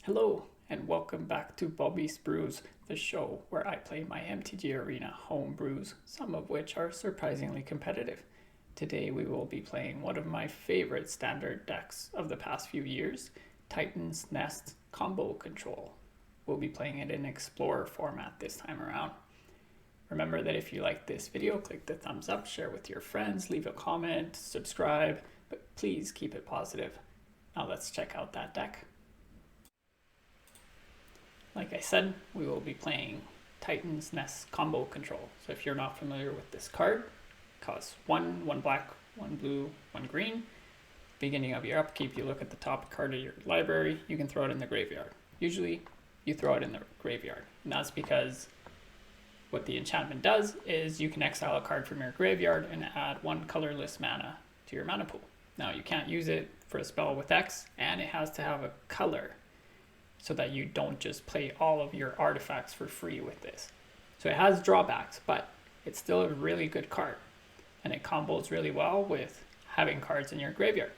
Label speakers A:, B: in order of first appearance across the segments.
A: Hello, and welcome back to Bobby's Brews, the show where I play my MTG Arena home brews, some of which are surprisingly competitive. Today we will be playing one of my favorite standard decks of the past few years, Titan's Nest Combo Control. We'll be playing it in Explorer format this time around. Remember that if you like this video, click the thumbs up, share with your friends, leave a comment, subscribe, but please keep it positive. Now let's check out that deck. Like I said, we will be playing Titan's Nest Combo Control. So if you're not familiar with this card, it costs one black, one blue, one green. Beginning of your upkeep, you look at the top card of your library, you can throw it in the graveyard. Usually, you throw it in the graveyard, and that's because what the enchantment does is you can exile a card from your graveyard and add one colorless mana to your mana pool. Now, you can't use it for a spell with X, and it has to have a color, so that you don't just play all of your artifacts for free with this. So it has drawbacks, but it's still a really good card. And it combos really well with having cards in your graveyard.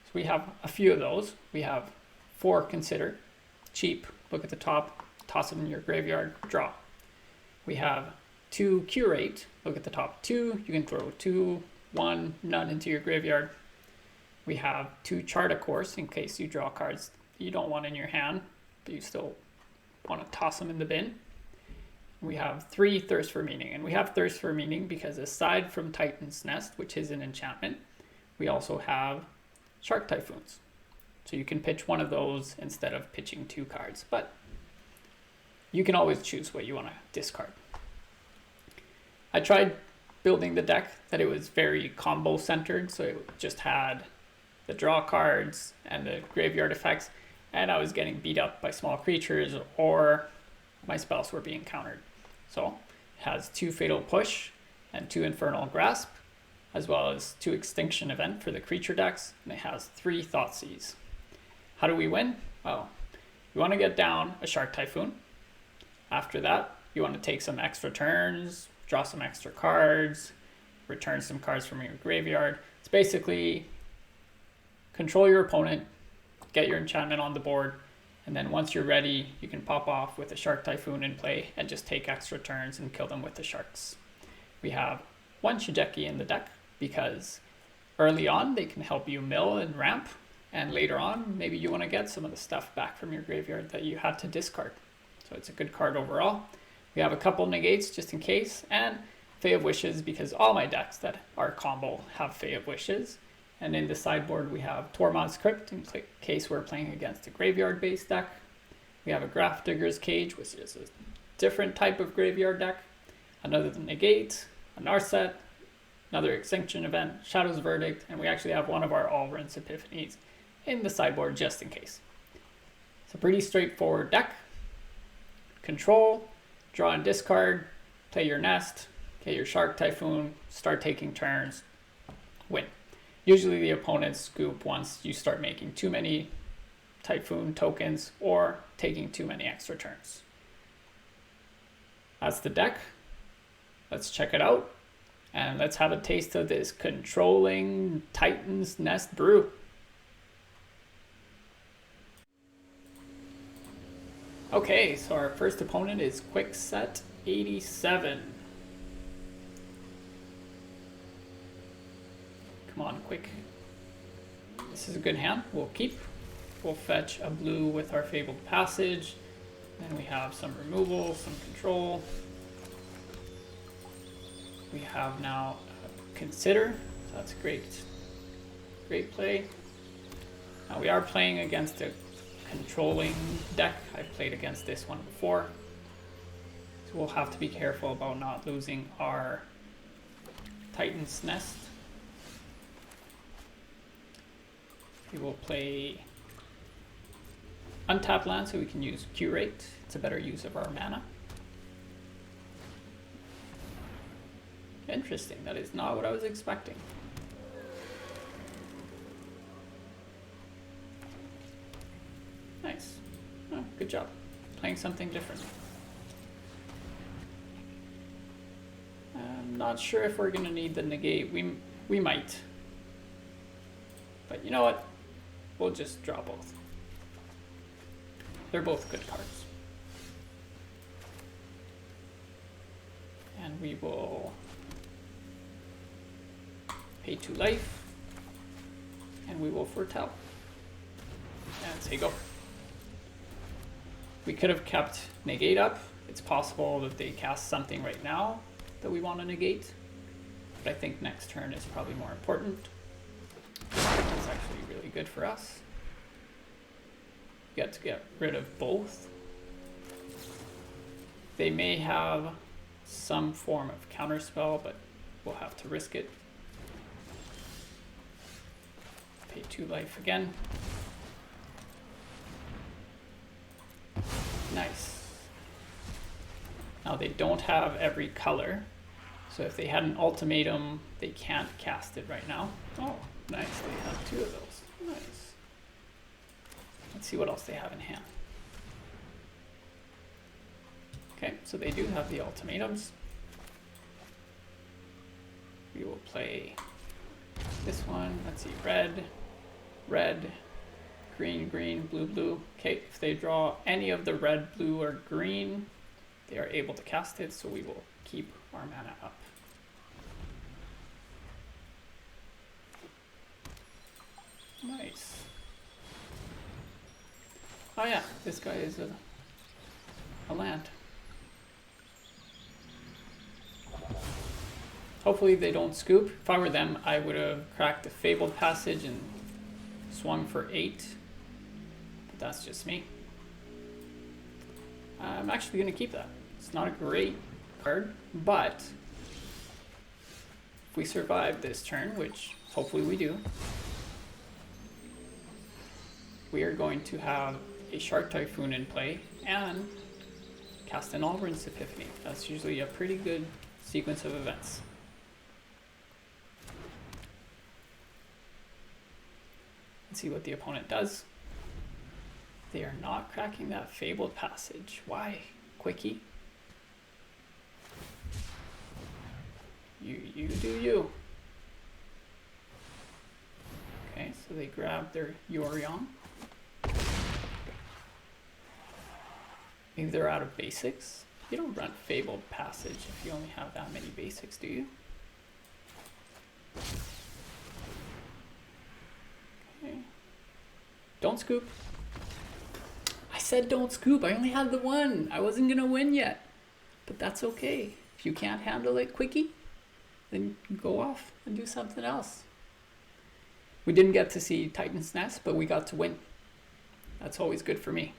A: So we have a few of those. We have 4 Consider, cheap, look at the top, toss it in your graveyard, draw. We have 2 Curate, look at the top 2, you can throw 2, 1, none into your graveyard. We have 2 Chart a Course in case you draw cards you don't want in your hand, you still want to toss them in the bin. We have 3 Thirst for Meaning, and we have Thirst for Meaning because aside from Titan's Nest, which is an enchantment, we also have Shark Typhoons. So you can pitch one of those instead of pitching 2 cards, but you can always choose what you want to discard. I tried building the deck that it was very combo centered, so it just had the draw cards and the graveyard effects, and I was getting beat up by small creatures or my spells were being countered. So it has 2 Fatal Push and 2 Infernal Grasp, as well as 2 Extinction Event for the creature decks, and it has 3 Thoughtseize. How do we win? Well, you want to get down a Shark Typhoon. After that, you want to take some extra turns, draw some extra cards, return some cards from your graveyard. It's basically control your opponent, get your enchantment on the board, and then once you're ready, you can pop off with a Shark Typhoon in play and just take extra turns and kill them with the sharks. We have 1 Shigeki in the deck because early on they can help you mill and ramp, and later on maybe you want to get some of the stuff back from your graveyard that you had to discard. So it's a good card overall. We have a couple negates just in case, and Fae of Wishes because all my decks that are combo have Fae of Wishes. And in the sideboard, we have Tormod's Crypt in case we're playing against a graveyard-based deck. We have a Grafdigger's Cage, which is a different type of graveyard deck. Another Negate, a Narset, another Extinction Event, Shadow's Verdict, and we actually have one of our Alrund's Epiphanies in the sideboard just in case. It's a pretty straightforward deck. Control, draw and discard, play your Nest, get your Shark Typhoon, start taking turns, win. Usually the opponents scoop once you start making too many Typhoon tokens or taking too many extra turns. That's the deck. Let's check it out. And let's have a taste of this controlling Titan's Nest brew. Okay, so our first opponent is Quickset 87. Come on, quick. This is a good hand. We'll keep. We'll fetch a blue with our Fabled Passage. Then we have some removal, some control. We have now Consider. So that's great. Great play. Now we are playing against a controlling deck. I've played against this one before. So we'll have to be careful about not losing our Titan's Nest. We will play untap land so we can use Curate. It's a better use of our mana. Interesting, that is not what I was expecting. Nice. Oh, good job. Playing something different. I'm not sure if we're gonna need the negate. We might. But you know what? we'll just draw both. They're both good cards. And we will pay 2 life, and we will foretell. And say go. We could have kept negate up. It's possible that they cast something right now that we want to negate, but I think next turn is probably more important. That's actually really good for us. Get to get rid of both. They may have some form of counterspell, but we'll have to risk it. Pay 2 life again. Nice. Now they don't have every color, so if they had an ultimatum, they can't cast it right now. Oh, nice, they have 2 of those. Nice. Let's see what else they have in hand. Okay, so they do have the ultimatums. We will play this one. Let's see, red, red, green, green, blue, blue. Okay, if they draw any of the red, blue, or green, they are able to cast it, so we will keep our mana up. Nice. Oh yeah, this guy is a land. Hopefully they don't scoop. If I were them, I would have cracked the Fabled Passage and swung for 8. But that's just me. I'm actually going to keep that. It's not a great card, but if we survive this turn, which hopefully we do, we are going to have a Shark Typhoon in play and cast an Alrund's Epiphany. That's usually a pretty good sequence of events. Let's see what the opponent does. They are not cracking that Fabled Passage. Why? Quickie. You do you. Okay, so they grab their Yorion. Maybe they're out of basics. You don't run Fabled Passage if you only have that many basics, do you? Okay. Don't scoop. I said don't scoop. I only had the one. I wasn't gonna win yet. But that's okay. If you can't handle it quickie, then go off and do something else. We didn't get to see Titan's Nest, but we got to win. That's always good for me.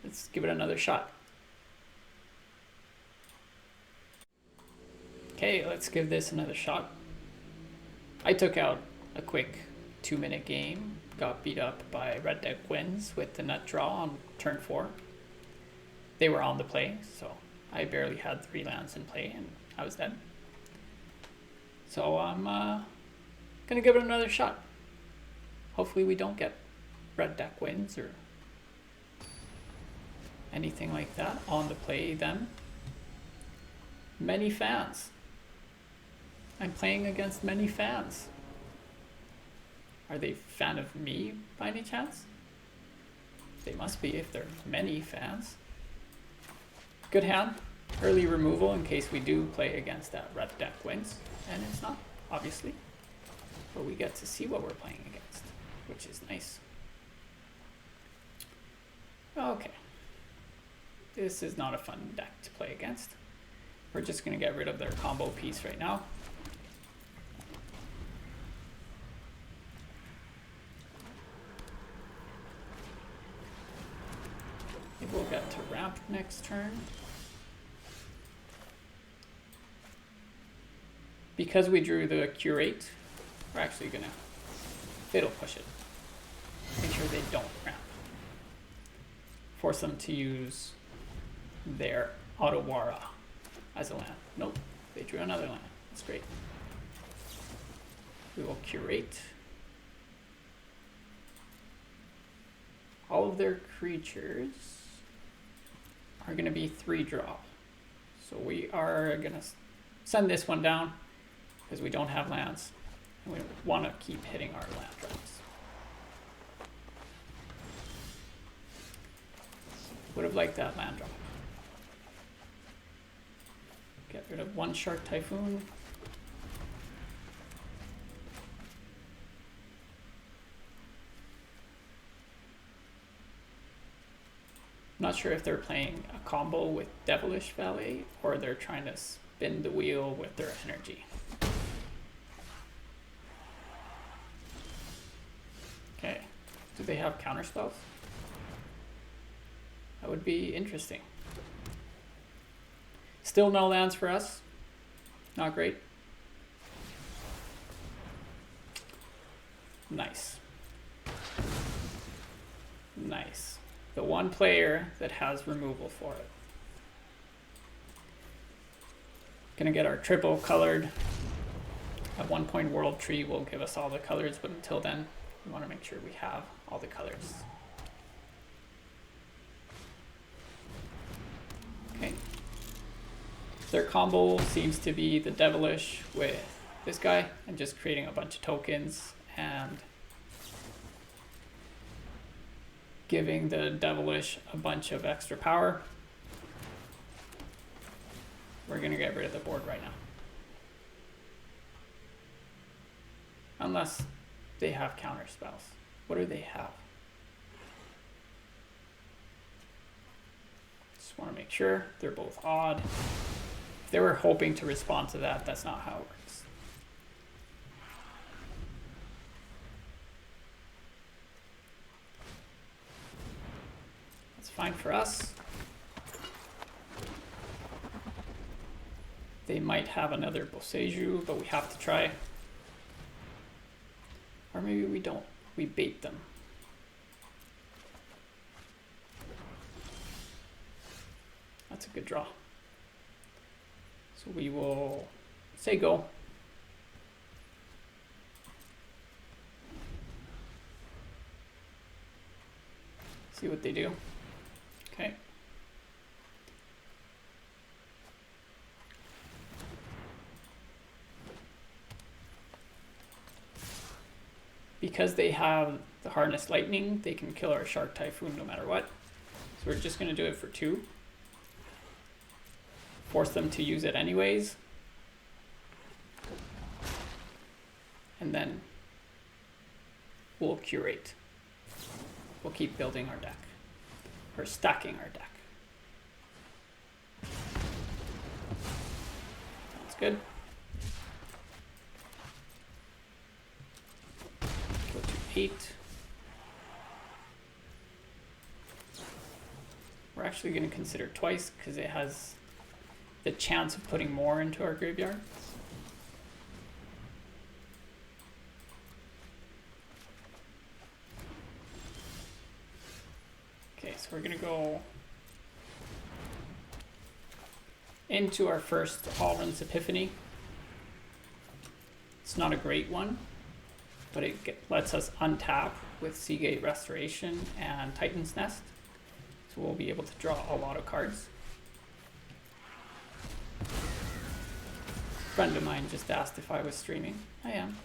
A: Let's give it another shot. Okay, let's give this another shot. I took out a quick 2-minute game, got beat up by Red Deck Wins with the nut draw on turn 4. They were on the play, so I barely had 3 lands in play and I was dead. So I'm gonna give it another shot. Hopefully we don't get Red Deck Wins or anything like that on the play then. Many fans. I'm playing against many fans. Are they a fan of me by any chance? They must be if they're many fans. Good hand. Early removal in case we do play against that Red Deck Wins. And it's not, obviously. But we get to see what we're playing against, which is nice. Okay. This is not a fun deck to play against. We're just going to get rid of their combo piece right now. Maybe we'll get to ramp next turn. Because we drew the Curate, we're actually going to Fatal Push it. Make sure they don't ramp. Force them to use their Otawara as a land. Nope, they drew another land. That's great. We will Curate. All of their creatures are going to be 3 draw. So we are going to send this one down because we don't have lands. And we want to keep hitting our land drops. Would have liked that land drop. Get rid of one Shark Typhoon. Not sure if they're playing a combo with Devilish Valet or they're trying to spin the wheel with their energy. Okay, do they have counter spells? That would be interesting. Still no lands for us. Not great. Nice. Nice. The one player that has removal for it. Gonna get our triple colored. At one point World Tree will give us all the colors, but until then, we want to make sure we have all the colors. Okay. Their combo seems to be the Devilish with this guy and just creating a bunch of tokens and giving the Devilish a bunch of extra power. We're gonna get rid of the board right now. Unless they have counter spells. What do they have? Just want to make sure they're both odd. If they were hoping to respond to that, that's not how it works. That's fine for us. They might have another Boseiju, but we have to try. Or maybe we don't. We bait them. That's a good draw. So we will say go. See what they do. Okay. Because they have the Harness Lightning, they can kill our Shark Typhoon no matter what. So we're just going to do it for 2. Force them to use it anyways. And then we'll curate. We'll keep building our deck. Or stacking our deck. Sounds good. Go to 8. We're actually going to consider twice because it has the chance of putting more into our graveyard. Okay, so we're gonna go into our first Alrund's Epiphany. It's not a great one, but it lets us untap with Seagate Restoration and Titan's Nest. So we'll be able to draw a lot of cards. A friend of mine just asked if I was streaming. I am.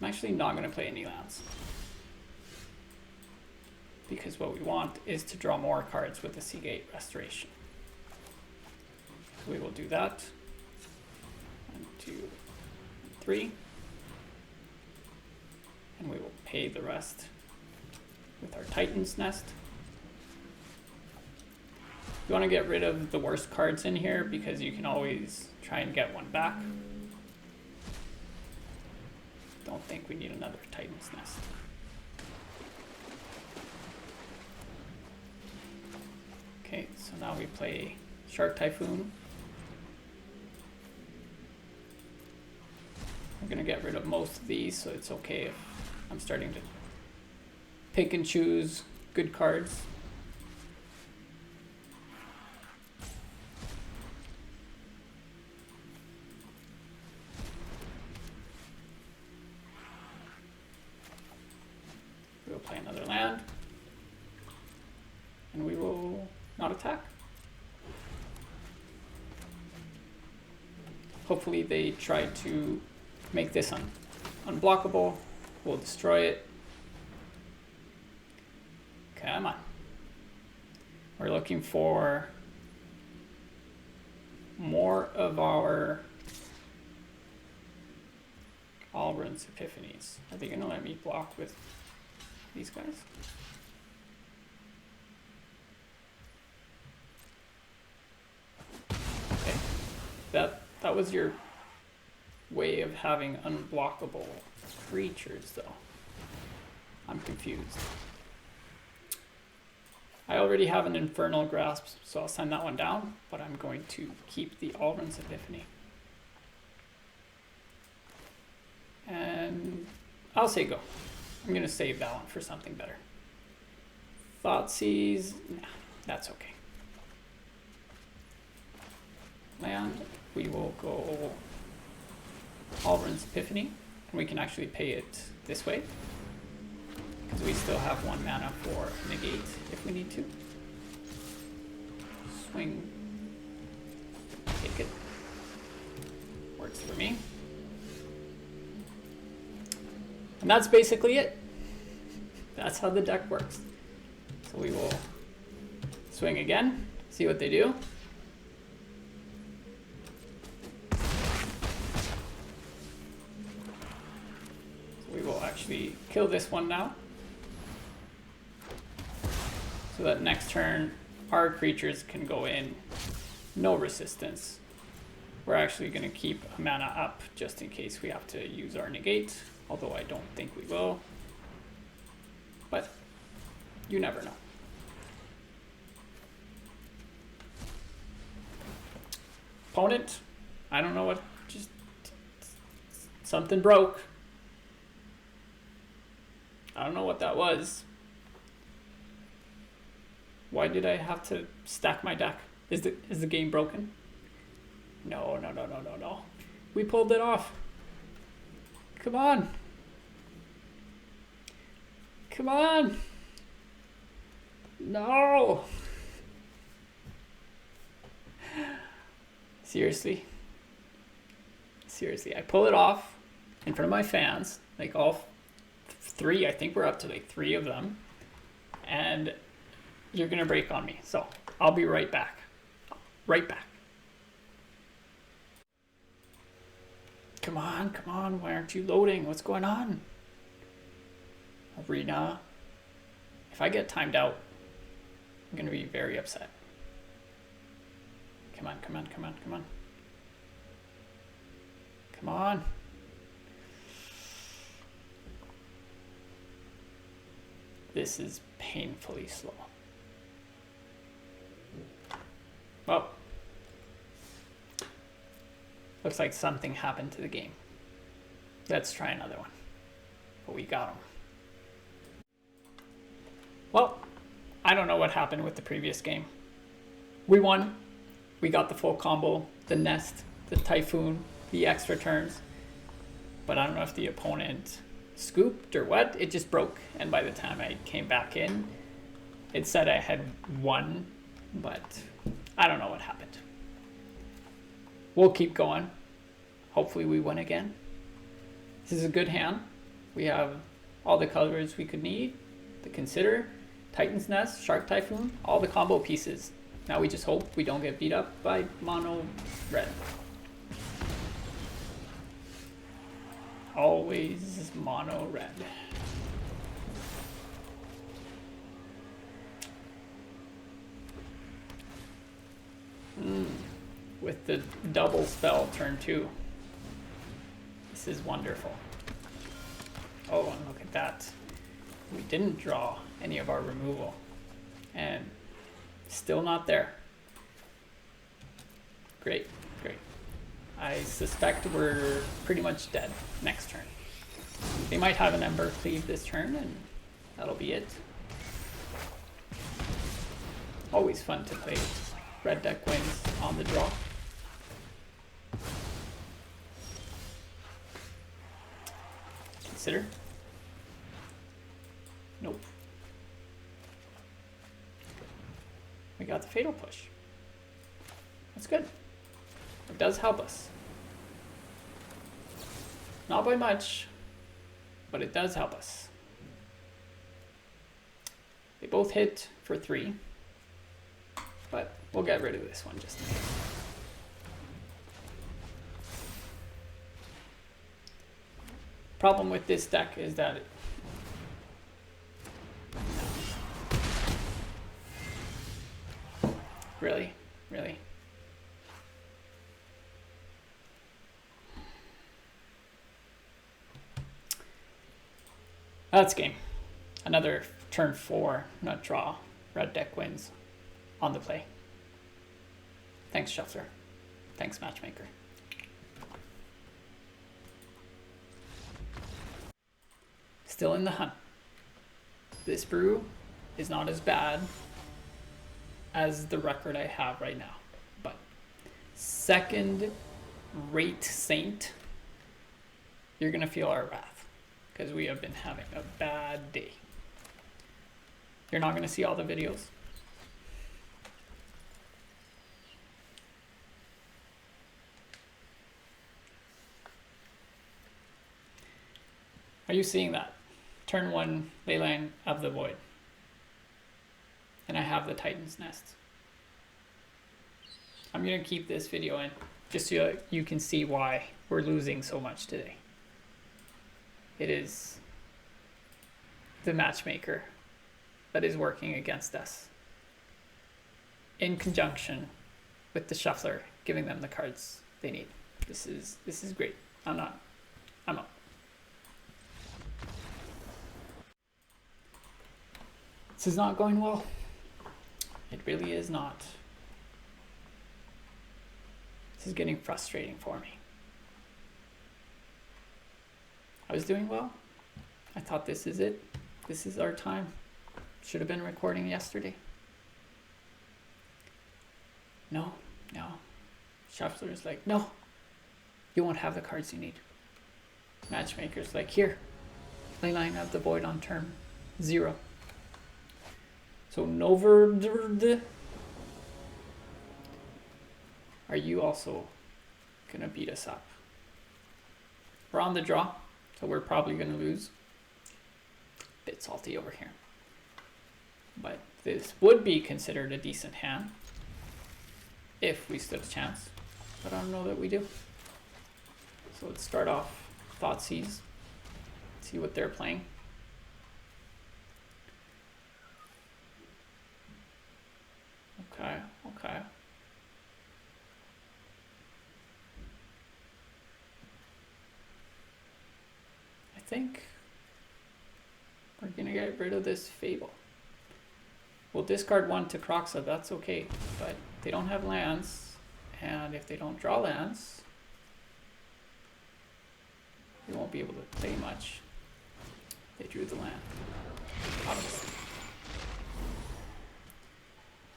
A: I'm actually not going to play any lands. Because what we want is to draw more cards with the Seagate Restoration. So we will do that. 1, 2, 3. And we will pay the rest with our Titan's Nest. You want to get rid of the worst cards in here because you can always try and get one back. Don't think we need another Titan's Nest. Okay, so now we play Shark Typhoon. I'm going to get rid of most of these, so it's okay if I'm starting to pick and choose good cards. We'll play another land. And we will not attack. Hopefully they try to make this unblockable. We'll destroy it. Come on. We're looking for more of our Alrund's Epiphanies. Are they gonna let me block with these guys? Okay. That was your way of having unblockable creatures, though. I'm confused. I already have an Infernal Grasp, so I'll send that one down, but I'm going to keep the Alrund's Epiphany. And I'll say go. I'm going to save that one for something better. Thoughtseize, nah, that's okay. Land, we will go Alrund's Epiphany, and we can actually pay it this way, because we still have 1 mana for negate if we need to. Swing, take it, works for me. And that's basically it. That's how the deck works. So we will swing again, see what they do. So we will actually kill this one now. So that next turn, our creatures can go in, no resistance. We're actually going to keep a mana up just in case we have to use our negate. Although I don't think we will. But you never know. Opponent, I don't know what, just something broke. I don't know what that was. Why did I have to stack my deck? Is the game broken? No. We pulled it off. Come on. Come on. No. Seriously. Seriously, I pull it off in front of my fans, like all 3, I think we're up to like 3 of them. And you're gonna break on me. So I'll be right back. Right back. Come on, why aren't you loading? What's going on? Arena. If I get timed out, I'm gonna be very upset. Come on. Come on. This is painfully slow. Well, looks like something happened to the game. Let's try another one. But we got him. Well, I don't know what happened with the previous game. We won. We got the full combo, the nest, the Typhoon, the extra turns. But I don't know if the opponent scooped or what. It just broke. And by the time I came back in, it said I had won, but I don't know what happened. We'll keep going. Hopefully we win again. This is a good hand. We have all the colors we could need. The Consider, Titan's Nest, Shark Typhoon, all the combo pieces. Now we just hope we don't get beat up by mono red. Always mono red. With the double spell turn 2. This is wonderful. Oh, and look at that. We didn't draw any of our removal. And still not there. Great. I suspect we're pretty much dead next turn. They might have an Ember Cleave this turn, and that'll be it. Always fun to play red deck wins on the draw. Consider. Nope. We got the Fatal Push. That's good. It does help us. Not by much, but it does help us. They both hit for 3, but we'll get rid of this one just in case. Problem with this deck is that Really? That's game. Another turn 4, not draw. Red deck wins on the play. Thanks, Shuffler. Thanks, Matchmaker. Still in the hunt. This brew is not as bad as the record I have right now, but second rate Saint, you're gonna feel our wrath because we have been having a bad day. You're not gonna see all the videos. Are you seeing that? Turn 1 Leyline of the Void. And I have the Titan's Nest. I'm going to keep this video in just so you can see why we're losing so much today. It is the matchmaker that is working against us in conjunction with the shuffler giving them the cards they need. This is great. I'm out. This is not going well. It really is not. This is getting frustrating for me. I was doing well. I thought this is it. This is our time. Should have been recording yesterday. No. Shuffler's like, no. You won't have the cards you need. Matchmaker's like, here. Leyline of the Void on turn 0. So Noverd, are you also gonna beat us up? We're on the draw, so we're probably gonna lose. Bit salty over here. But this would be considered a decent hand if we stood a chance. But I don't know that we do. So let's start off Thoughtseize. See what they're playing. Okay. I think we're gonna get rid of this Fable. We'll discard 1 to Kroxa, that's okay, but they don't have lands, and if they don't draw lands, they won't be able to play much. They drew the land, obviously.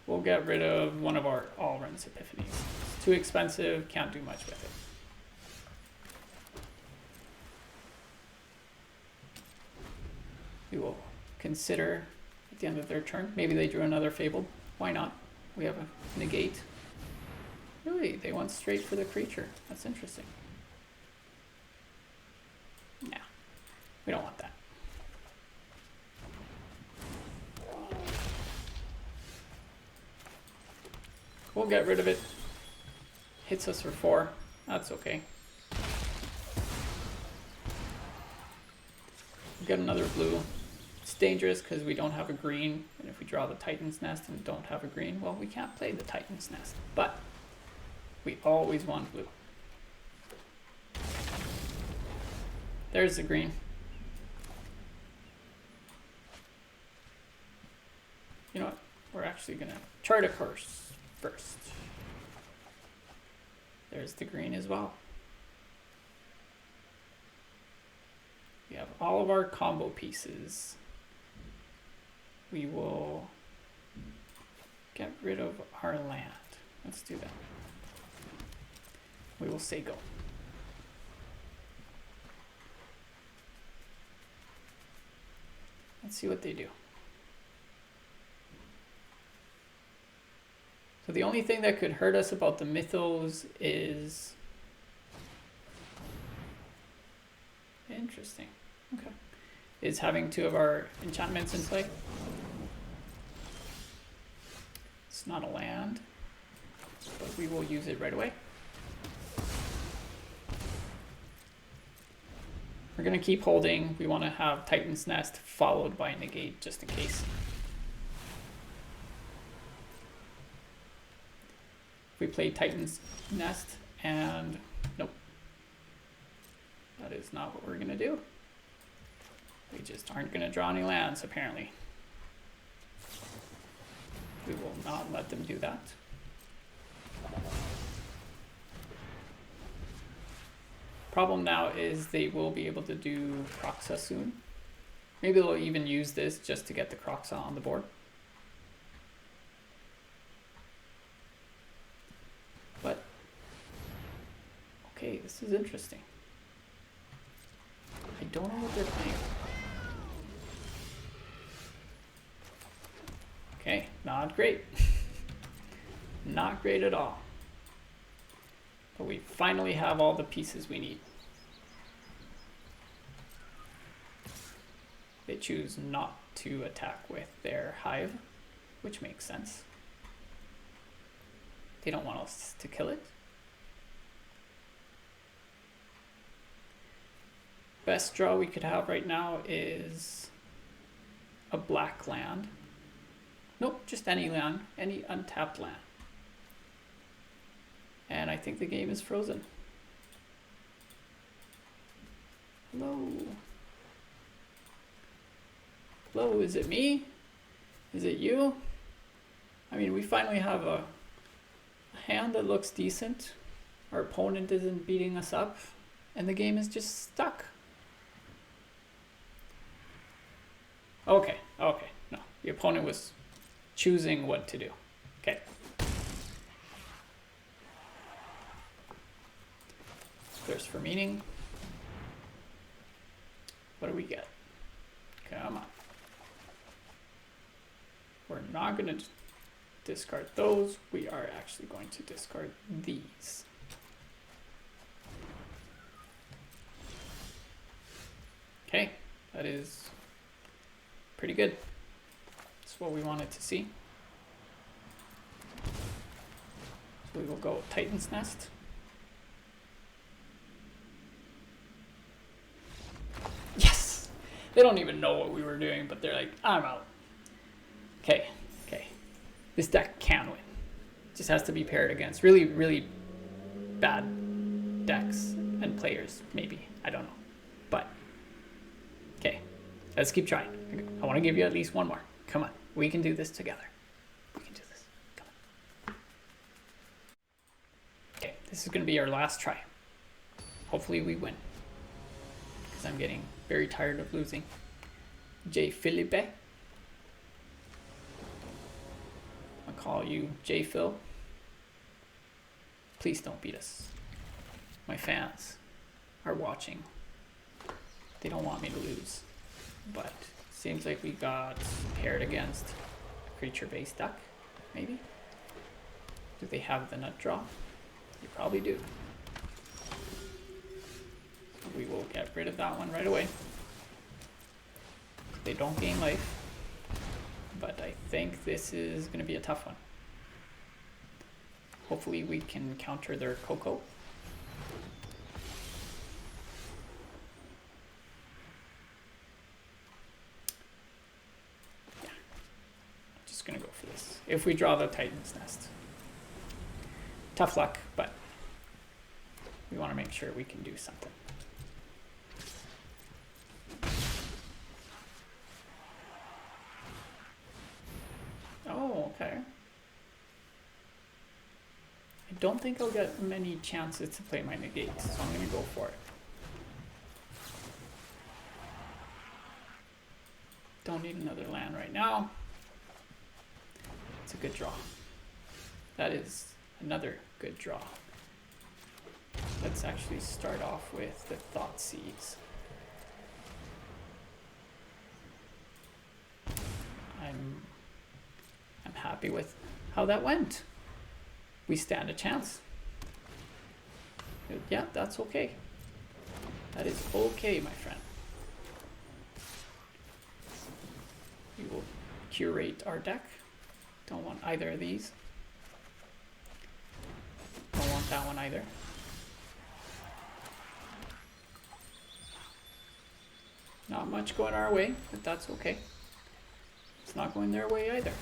A: We'll get rid of one of our Alrund's Epiphanies. It's too expensive, can't do much with it. We will consider at the end of their turn. Maybe they drew another Fabled. Why not? We have a negate. Really, they went straight for the creature. That's interesting. Nah, we don't want that. We'll get rid of it. Hits us for 4. That's okay. We'll get another blue. It's dangerous because we don't have a green. And if we draw the Titan's Nest and don't have a green, well, we can't play the Titan's Nest. But we always want blue. There's the green. You know what? We're actually going to chart a course first. There's the green as well. We have all of our combo pieces. We will get rid of our land. Let's do that. We will say go. Let's see what they do. So the only thing that could hurt us about the Mythos is... Interesting. Okay. Is having 2 of our enchantments in play. not a land, but we will use it right away. We're going to keep holding. We want to have Titan's Nest followed by negate just in case. We play Titan's Nest and nope. That is not what we're going to do. We just aren't going to draw any lands apparently. We will not let them do that. Problem now is they will be able to do Kroxa soon. Maybe they'll even use this just to get the Kroxa on the board. But, okay, this is interesting. I don't know what they're playing. Okay, not great. Not great at all. But we finally have all the pieces we need. They choose not to attack with their hive, which makes sense. They don't want us to kill it. Best draw we could have right now is a black land. Nope, just any land, any untapped land. And I think the game is frozen. Hello. Hello, is it me? Is it you? I mean, we finally have a hand that looks decent. Our opponent isn't beating us up, and the game is just stuck. Okay, okay, no. The opponent was choosing what to do. Okay. Thirst for meaning. What do we get? Come on. We're not going to discard those. We are actually going to discard these. Okay, that is pretty good. That's what we wanted to see. So we will go Titan's Nest. Yes! They don't even know what we were doing, but they're like, I'm out. Okay, okay. This deck can win. Just has to be paired against really, really bad decks and players, maybe. I don't know. But, okay. Let's keep trying. I want to give you at least one more. Come on. We can do this together. We can do this. Come on. Okay, this is going to be our last try. Hopefully we win. Because I'm getting very tired of losing. J. Felipe. I'll call you J. Phil. Please don't beat us. My fans are watching. They don't want me to lose. But seems like we got paired against a creature-based deck, maybe? Do they have the nut draw? They probably do. So we will get rid of that one right away. They don't gain life. But I think this is going to be a tough one. Hopefully we can counter their Coco. Yeah. Just going to go for this. If we draw the Titan's Nest. Tough luck, but we want to make sure we can do something. Oh, okay. I don't think I'll get many chances to play my negate, so I'm going to go for it. Don't need another land right now. It's a good draw. That is another good draw. Let's actually start off with the Thought Seeds. I'm happy with how that went. We stand a chance. Yeah, that's okay. That is okay, my friend. We will curate our deck. Don't want either of these. Don't want that one either. Not much going our way, but that's okay. It's not going their way either.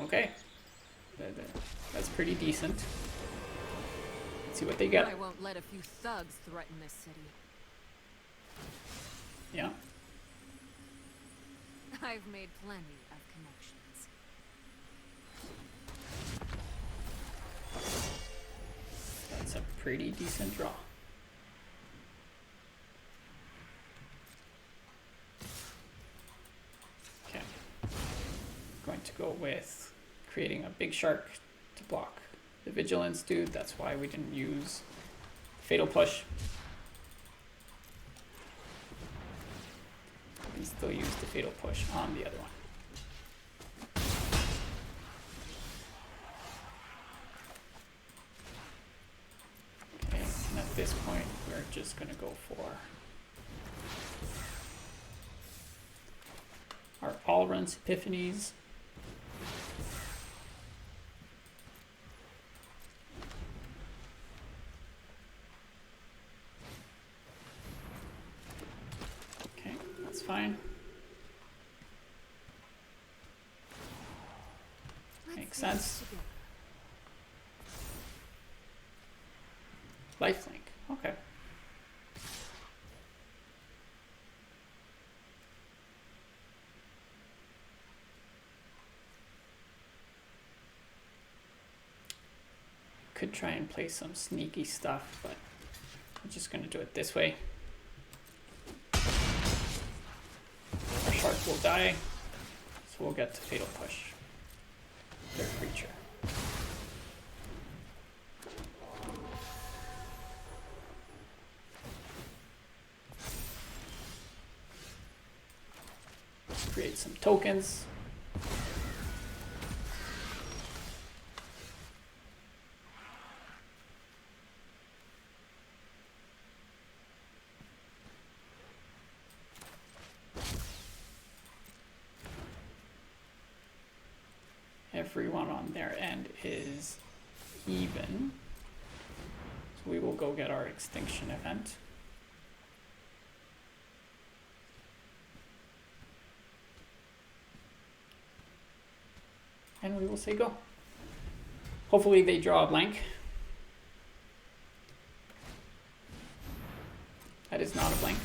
A: Okay. That's pretty decent. Let's see what they get.
B: I won't let a few thugs threaten this city.
A: Yeah.
B: I've made plenty of connections.
A: That's a pretty decent draw. Okay. Going to go with creating a big shark to block the vigilance dude. That's why we didn't use fatal push. We still use the fatal push on the other one. Okay, and at this point we're just gonna go for our Alrund's Epiphanies. Okay, that's fine. Makes sense. Lifelink, okay. Could try and play some sneaky stuff, but I'm just gonna do it this way. Our shark will die, so we'll get to fatal push their creature. Create some tokens. Everyone on their end is even. So we will go get our extinction event. And we will say go. Hopefully they draw a blank. That is not a blank.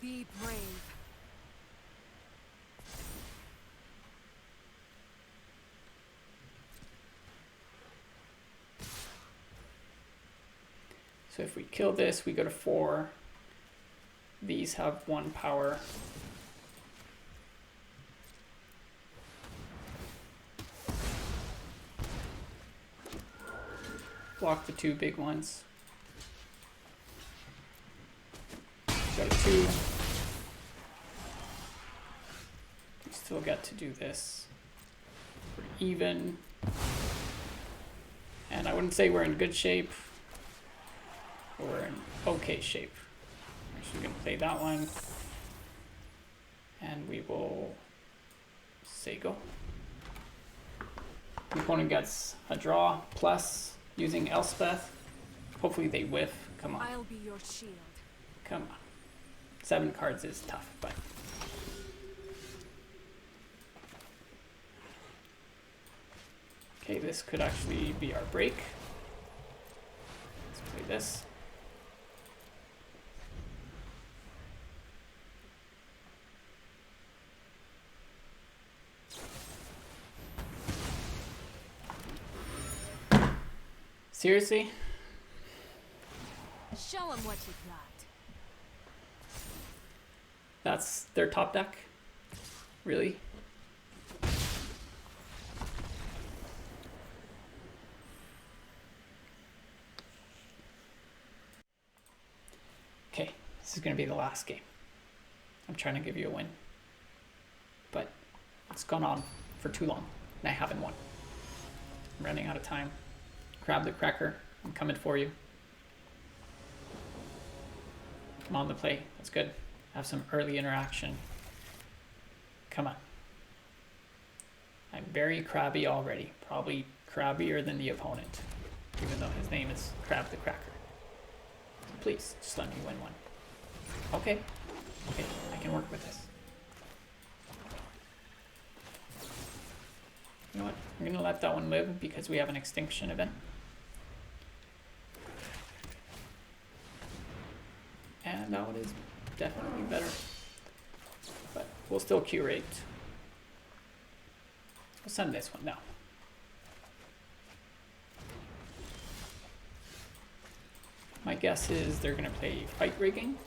B: Be brave.
A: So if we kill this, we go to 4. These have 1 power. Block the 2 big ones. Go to 2. We still get to do this. We're even. And I wouldn't say we're in good shape. We're in okay shape. We're actually going to play that one. And we will say go. The opponent gets a draw plus using Elspeth. Hopefully they whiff. Come on.
B: I'll be your shield.
A: Come on. 7 cards is tough, but. Okay, this could actually be our break. Let's play this. Seriously?
B: Show them what you got.
A: That's their top deck? Really? Okay, this is going to be the last game. I'm trying to give you a win. But it's gone on for too long. and I haven't won. I'm running out of time. Grab the cracker. I'm coming for you. I'm on the play. That's good. Have some early interaction. Come on. I'm very crabby already. Probably crabbier than the opponent. Even though his name is Crab the Cracker. Please, just let me win one. Okay. Okay, I can work with this. You know what? I'm gonna let that one live because we have an extinction event. And that one is definitely better. But we'll still curate. We'll send this one now. My guess is they're gonna play fight rigging.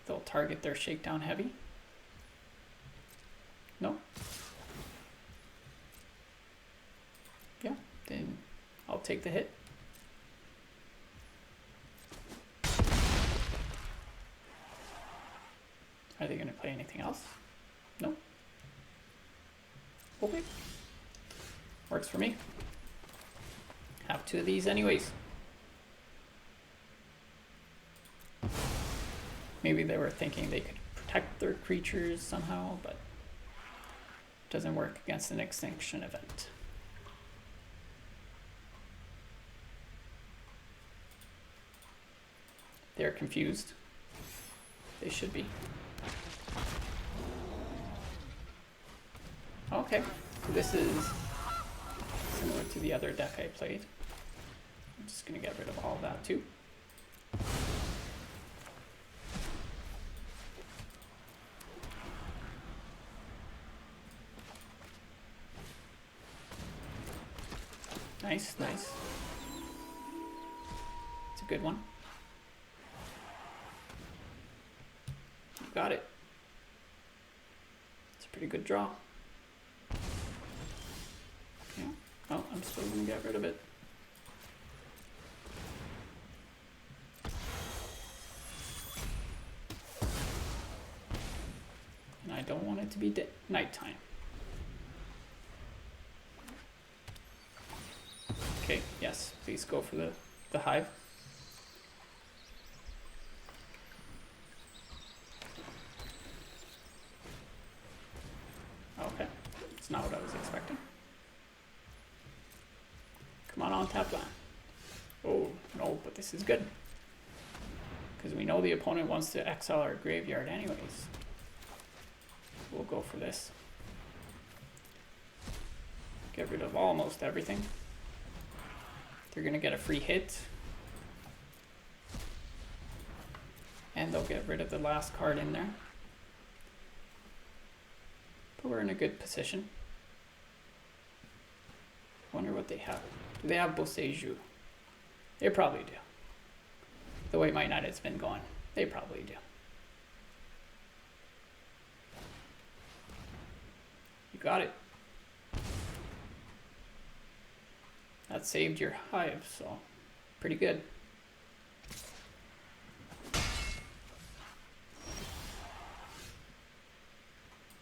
A: They'll target their shakedown heavy. No? Yeah, then I'll take the hit. Are they gonna play anything else? No? Okay. Works for me. Have two of these anyways. Maybe they were thinking they could protect their creatures somehow, but it doesn't work against an extinction event. They're confused. They should be. Okay, so this is similar to the other deck I played. I'm just gonna get rid of all that too. Nice, nice. It's a good one. You got it. It's a pretty good draw. Yeah. Oh, I'm still gonna get rid of it. And I don't want it to be nighttime. Okay, yes, please go for the hive. Okay, it's not what I was expecting. Come on tap land. Oh, no, but this is good. Because we know the opponent wants to exile our graveyard anyways. We'll go for this. Get rid of almost everything. They're gonna get a free hit. And they'll get rid of the last card in there. But we're in a good position. Wonder what they have. Do they have Boseiju? They probably do. The way my night has been going, they probably do. You got it. That saved your hive, so pretty good.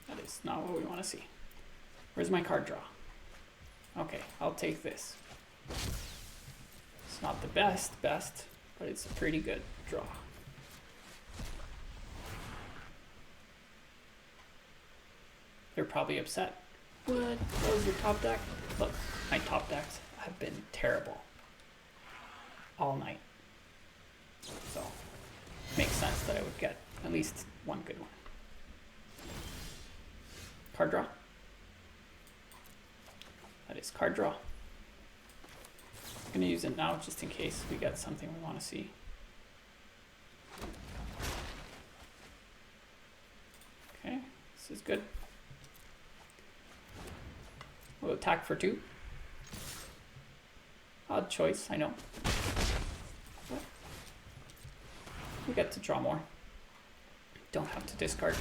A: That is not what we want to see. Where's my card draw? Okay, I'll take this. It's not the best, but it's a pretty good draw. They're probably upset. What? That was your top deck? Look, my top decks have been terrible all night. So, makes sense that I would get at least one good one. Card draw. That is card draw. I'm gonna use it now just in case we get something we want to see. Okay, this is good. We'll attack for 2. Odd choice, I know. But we get to draw more. Don't have to discard.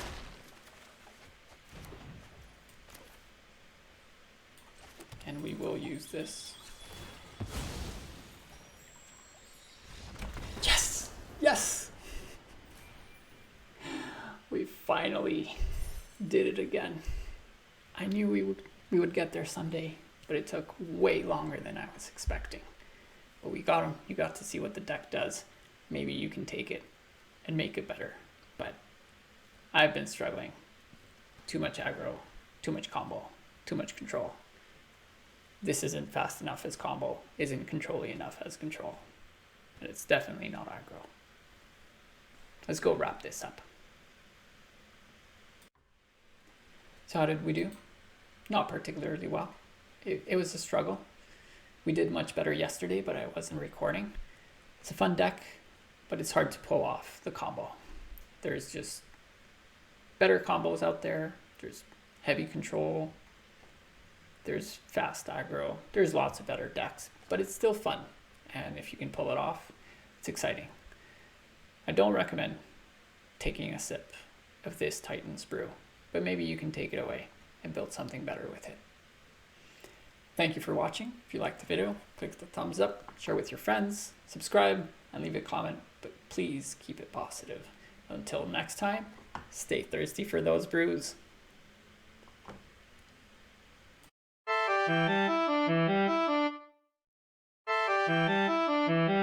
A: And we will use this. Yes! Yes! finally did it again. I knew we would get there someday, but it took way longer than I was expecting. But we got them. You got to see what the deck does. Maybe you can take it and make it better. But I've been struggling. Too much aggro, too much combo, too much control. This isn't fast enough as combo, isn't controlly enough as control. And it's definitely not aggro. Let's go wrap this up. So how did we do? Not particularly well. It was a struggle. We did much better yesterday, but I wasn't recording. It's a fun deck, but it's hard to pull off the combo. There's just better combos out there. There's heavy control. There's fast aggro. There's lots of better decks, but it's still fun. And if you can pull it off, it's exciting. I don't recommend taking a sip of this Titan's brew, but maybe you can take it away and build something better with it. Thank you for watching. If you liked the video, click the thumbs up, share with your friends, subscribe, and leave a comment, but please keep it positive. Until next time, stay thirsty for those brews.